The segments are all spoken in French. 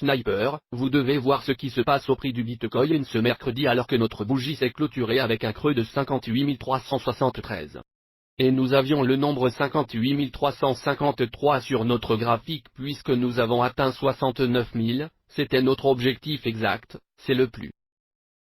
Sniper, vous devez voir ce qui se passe au prix du Bitcoin ce mercredi alors que notre bougie s'est clôturée avec un creux de 58 373. Et nous avions le nombre 58 353 sur notre graphique puisque nous avons atteint 69 000, c'était notre objectif exact, c'est le plus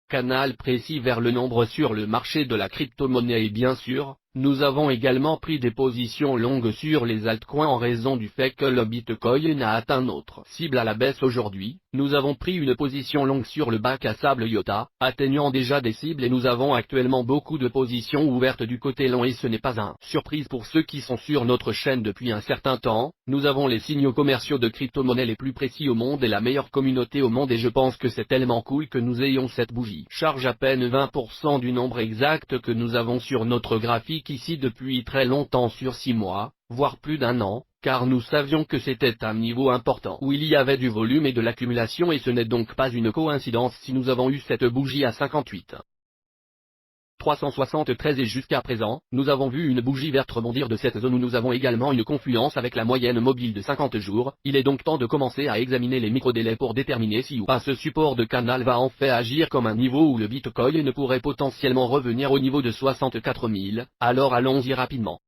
canal précis vers le nombre sur le marché de la crypto-monnaie et bien sûr, nous avons également pris des positions longues sur les altcoins en raison du fait que le Bitcoin a atteint notre cible à la baisse aujourd'hui. Nous avons pris une position longue sur le bac à sable IOTA, atteignant déjà des cibles et nous avons actuellement beaucoup de positions ouvertes du côté long et ce n'est pas une surprise pour ceux qui sont sur notre chaîne depuis un certain temps. Nous avons les signaux commerciaux de crypto-monnaie les plus précis au monde et la meilleure communauté au monde et je pense que c'est tellement cool que nous ayons cette bougie. Charge à peine 20% du nombre exact que nous avons sur notre graphique ici depuis très longtemps sur 6 mois, voire plus d'un an, car nous savions que c'était un niveau important où il y avait du volume et de l'accumulation et ce n'est donc pas une coïncidence si nous avons eu cette bougie à 58 373 et jusqu'à présent, nous avons vu une bougie verte rebondir de cette zone où nous avons également une confluence avec la moyenne mobile de 50 jours, il est donc temps de commencer à examiner les micro-délais pour déterminer si ou pas ce support de canal va en fait agir comme un niveau où le Bitcoin pourrait potentiellement revenir au niveau de 64 000, alors allons-y rapidement.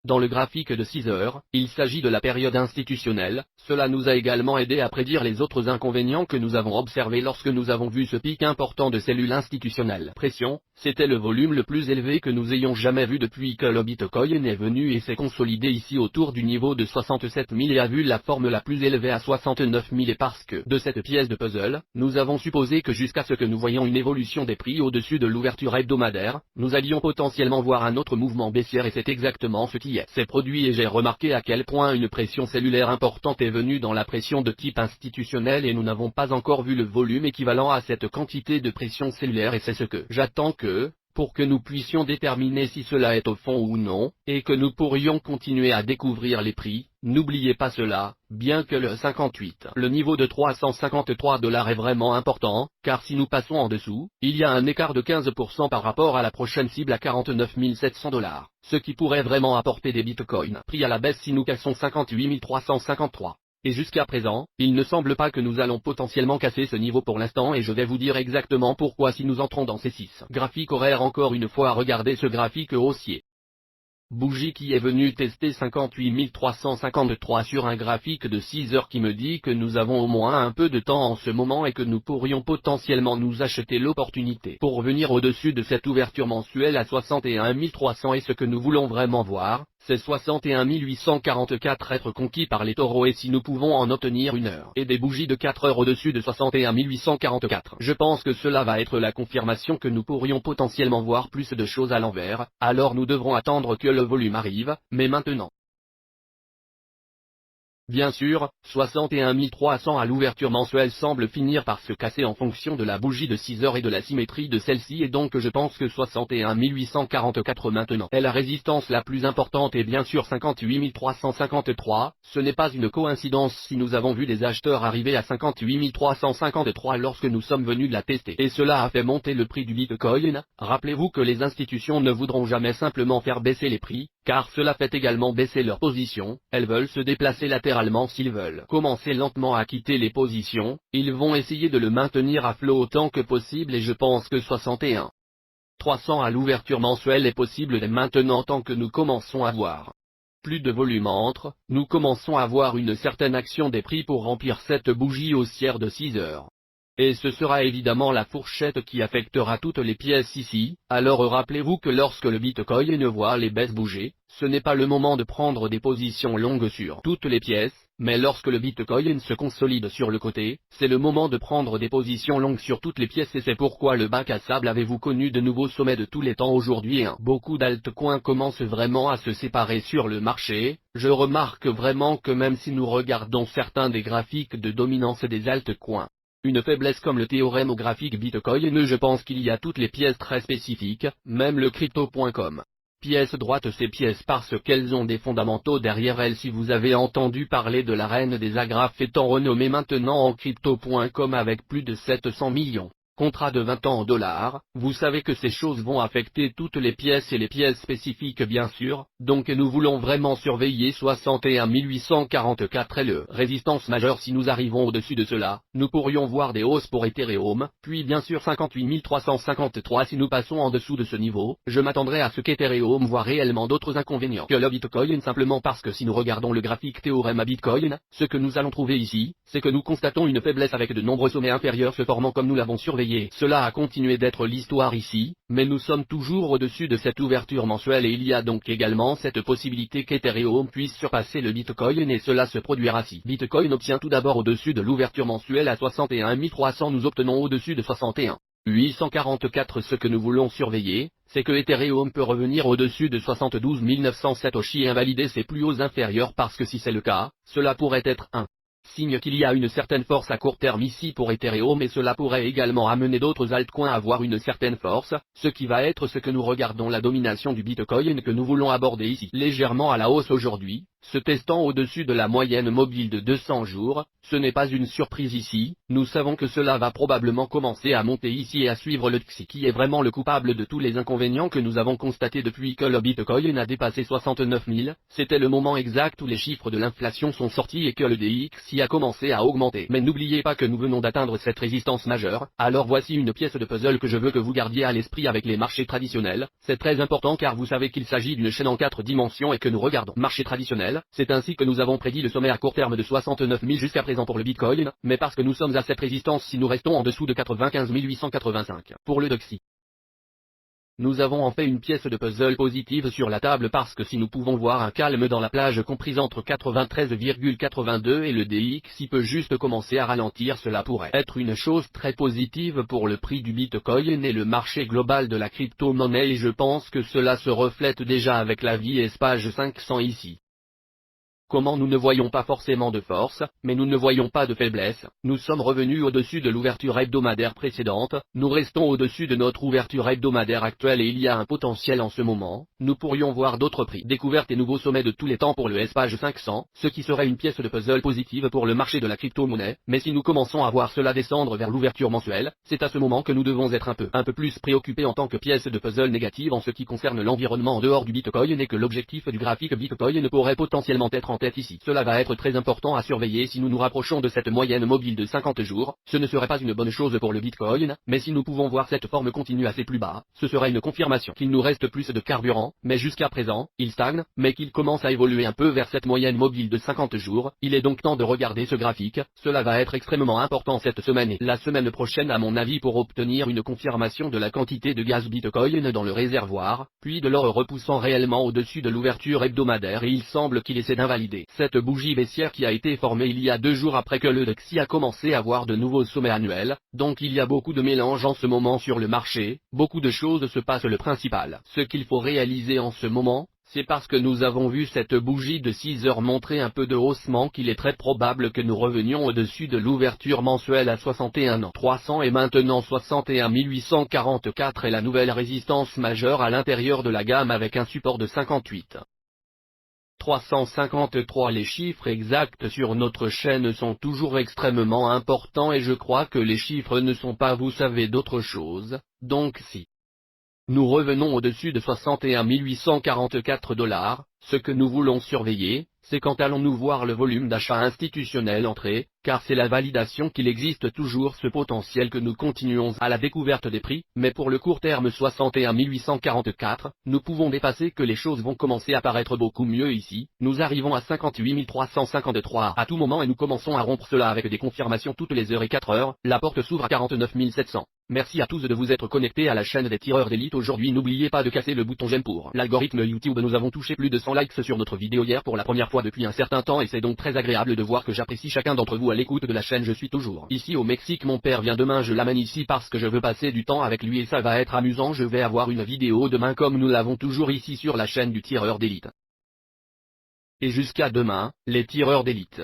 Dans le graphique de 6 heures, il s'agit de la période institutionnelle, cela nous a également aidé à prédire les autres inconvénients que nous avons observés lorsque nous avons vu ce pic important de cellules institutionnelles. Pression, c'était le volume le plus élevé que nous ayons jamais vu depuis que le Bitcoin est venu et s'est consolidé ici autour du niveau de 67 000 et a vu la forme la plus élevée à 69 000 et parce que de cette pièce de puzzle, nous avons supposé que jusqu'à ce que nous voyions une évolution des prix au-dessus de l'ouverture hebdomadaire, nous allions potentiellement voir un autre mouvement baissière et c'est exactement ce qui s'est produit et j'ai remarqué à quel point une pression cellulaire importante est venue dans la pression de type institutionnel et nous n'avons pas encore vu le volume équivalent à cette quantité de pression cellulaire et c'est ce que j'attends pour que nous puissions déterminer si cela est au fond ou non, et que nous pourrions continuer à découvrir les prix. N'oubliez pas cela, bien que le niveau de 353 $ est vraiment important, car si nous passons en dessous, il y a un écart de 15% par rapport à la prochaine cible à 49 700 $, ce qui pourrait vraiment apporter des bitcoins pris à la baisse si nous cassons 58 353. Et jusqu'à présent, il ne semble pas que nous allons potentiellement casser ce niveau pour l'instant et je vais vous dire exactement pourquoi si nous entrons dans ces 6 graphiques horaires encore une fois regardez ce graphique haussier. Bougie qui est venue tester 58 353 sur un graphique de 6 heures qui me dit que nous avons au moins un peu de temps en ce moment et que nous pourrions potentiellement nous acheter l'opportunité pour venir au-dessus de cette ouverture mensuelle à 61 300 et ce que nous voulons vraiment voir, c'est 61 844 être conquis par les taureaux et si nous pouvons en obtenir une heure et des bougies de 4 heures au-dessus de 61 844. Je pense que cela va être la confirmation que nous pourrions potentiellement voir plus de choses à l'envers, alors nous devrons attendre que le volume arrive, mais maintenant. Bien sûr, 61 300 à l'ouverture mensuelle semble finir par se casser en fonction de la bougie de 6 heures et de la symétrie de celle-ci et donc je pense que 61 844 maintenant est la résistance la plus importante et bien sûr 58 353, ce n'est pas une coïncidence si nous avons vu des acheteurs arriver à 58 353 lorsque nous sommes venus de la tester et cela a fait monter le prix du Bitcoin. Rappelez-vous que les institutions ne voudront jamais simplement faire baisser les prix, car cela fait également baisser leur position, elles veulent se déplacer latéralement s'ils veulent commencer lentement à quitter les positions, ils vont essayer de le maintenir à flot autant que possible et je pense que 61 300 à l'ouverture mensuelle est possible dès maintenant tant que nous commençons à voir plus de volume entre, nous commençons à voir une certaine action des prix pour remplir cette bougie haussière de 6 heures. Et ce sera évidemment la fourchette qui affectera toutes les pièces ici, alors rappelez-vous que lorsque le Bitcoin voit les baisses bouger, ce n'est pas le moment de prendre des positions longues sur toutes les pièces, mais lorsque le Bitcoin se consolide sur le côté, c'est le moment de prendre des positions longues sur toutes les pièces et c'est pourquoi le bac à sable avez-vous connu de nouveaux sommets de tous les temps aujourd'hui et beaucoup d'altcoins commencent vraiment à se séparer sur le marché. Je remarque vraiment que même si nous regardons certains des graphiques de dominance des altcoins, une faiblesse comme le théorème au graphique Bitcoin, je pense qu'il y a toutes les pièces très spécifiques, même le crypto.com. Pièce droite ces pièces parce qu'elles ont des fondamentaux derrière elles si vous avez entendu parler de la reine des agrafes étant renommée maintenant en crypto.com avec plus de 700 millions. Contrat de 20 ans en dollars, vous savez que ces choses vont affecter toutes les pièces et les pièces spécifiques bien sûr, donc nous voulons vraiment surveiller 61 844 et le résistance majeure. Si nous arrivons au-dessus de cela, nous pourrions voir des hausses pour Ethereum, puis bien sûr 58 353. Si nous passons en dessous de ce niveau, je m'attendrai à ce qu'Ethereum voit réellement d'autres inconvénients que le Bitcoin, simplement parce que si nous regardons le graphique théorème à Bitcoin, ce que nous allons trouver ici, c'est que nous constatons une faiblesse avec de nombreux sommets inférieurs se formant comme nous l'avons surveillé. Cela a continué d'être l'histoire ici, mais nous sommes toujours au-dessus de cette ouverture mensuelle et il y a donc également cette possibilité qu'Ethereum puisse surpasser le Bitcoin et cela se produira si Bitcoin obtient tout d'abord au-dessus de l'ouverture mensuelle à 61 300, nous obtenons au-dessus de 61 844. Ce que nous voulons surveiller, c'est que Ethereum peut revenir au-dessus de 72 907 Oshi et invalider ses plus hauts inférieurs, parce que si c'est le cas, cela pourrait être un signe qu'il y a une certaine force à court terme ici pour Ethereum et cela pourrait également amener d'autres altcoins à avoir une certaine force, ce qui va être ce que nous regardons la domination du Bitcoin que nous voulons aborder ici. Légèrement à la hausse aujourd'hui, se testant au-dessus de la moyenne mobile de 200 jours, ce n'est pas une surprise ici, nous savons que cela va probablement commencer à monter ici et à suivre le XI qui est vraiment le coupable de tous les inconvénients que nous avons constatés depuis que le Bitcoin a dépassé 69 000, c'était le moment exact où les chiffres de l'inflation sont sortis et que le DXY a commencé à augmenter. Mais n'oubliez pas que nous venons d'atteindre cette résistance majeure, alors voici une pièce de puzzle que je veux que vous gardiez à l'esprit avec les marchés traditionnels, c'est très important car vous savez qu'il s'agit d'une chaîne en 4 dimensions et que nous regardons marché traditionnel. C'est ainsi que nous avons prédit le sommet à court terme de 69 000 jusqu'à présent pour le Bitcoin, mais parce que nous sommes à cette résistance si nous restons en dessous de 95 885 pour le DXY. Nous avons en fait une pièce de puzzle positive sur la table parce que si nous pouvons voir un calme dans la plage comprise entre 93,82 et le DXY peut juste commencer à ralentir, cela pourrait être une chose très positive pour le prix du Bitcoin et le marché global de la crypto-monnaie et je pense que cela se reflète déjà avec la page 500 ici. Comment nous ne voyons pas forcément de force, mais nous ne voyons pas de faiblesse, nous sommes revenus au-dessus de l'ouverture hebdomadaire précédente, nous restons au-dessus de notre ouverture hebdomadaire actuelle et il y a un potentiel en ce moment, nous pourrions voir d'autres prix découvertes et nouveaux sommets de tous les temps pour le page 500, ce qui serait une pièce de puzzle positive pour le marché de la crypto-monnaie, mais si nous commençons à voir cela descendre vers l'ouverture mensuelle, c'est à ce moment que nous devons être un peu plus préoccupés en tant que pièce de puzzle négative en ce qui concerne l'environnement en dehors du Bitcoin et que l'objectif du graphique Bitcoin pourrait potentiellement être en tête ici. Cela va être très important à surveiller si nous nous rapprochons de cette moyenne mobile de 50 jours, ce ne serait pas une bonne chose pour le Bitcoin, mais si nous pouvons voir cette forme continue assez plus bas, ce serait une confirmation qu'il nous reste plus de carburant, mais jusqu'à présent, il stagne, mais qu'il commence à évoluer un peu vers cette moyenne mobile de 50 jours, il est donc temps de regarder ce graphique, cela va être extrêmement important cette semaine et la semaine prochaine à mon avis pour obtenir une confirmation de la quantité de gaz Bitcoin dans le réservoir, puis de l'or repoussant réellement au-dessus de l'ouverture hebdomadaire et il semble qu'il essaie d'invalider cette bougie baissière qui a été formée il y a 2 jours après que le DXY a commencé à voir de nouveaux sommets annuels, donc il y a beaucoup de mélange en ce moment sur le marché, beaucoup de choses se passent. Le principal, ce qu'il faut réaliser en ce moment, c'est parce que nous avons vu cette bougie de 6 heures montrer un peu de haussement qu'il est très probable que nous revenions au-dessus de l'ouverture mensuelle à 61 300 et maintenant 61 844 est la nouvelle résistance majeure à l'intérieur de la gamme avec un support de 58 353. Les chiffres exacts sur notre chaîne sont toujours extrêmement importants et je crois que les chiffres ne sont pas vous savez d'autre chose, donc si nous revenons au-dessus de 61 844 $, ce que nous voulons surveiller, c'est quand allons-nous voir le volume d'achat institutionnel entrer, car c'est la validation qu'il existe toujours ce potentiel que nous continuons à la découverte des prix, mais pour le court terme 61 844, nous pouvons dépasser que les choses vont commencer à paraître beaucoup mieux ici, nous arrivons à 58 353 à tout moment et nous commençons à rompre cela avec des confirmations toutes les heures et 4 heures, la porte s'ouvre à 49 700. Merci à tous de vous être connectés à la chaîne des tireurs d'élite aujourd'hui. N'oubliez pas de casser le bouton j'aime pour l'algorithme YouTube. Nous avons touché plus de 100 likes sur notre vidéo hier pour la première fois depuis un certain temps et c'est donc très agréable de voir que j'apprécie chacun d'entre vous à l'écoute de la chaîne. Je suis toujours ici au Mexique, mon père vient demain, je l'amène ici parce que je veux passer du temps avec lui et ça va être amusant. Je vais avoir une vidéo demain comme nous l'avons toujours ici sur la chaîne du tireur d'élite. Et jusqu'à demain, les tireurs d'élite.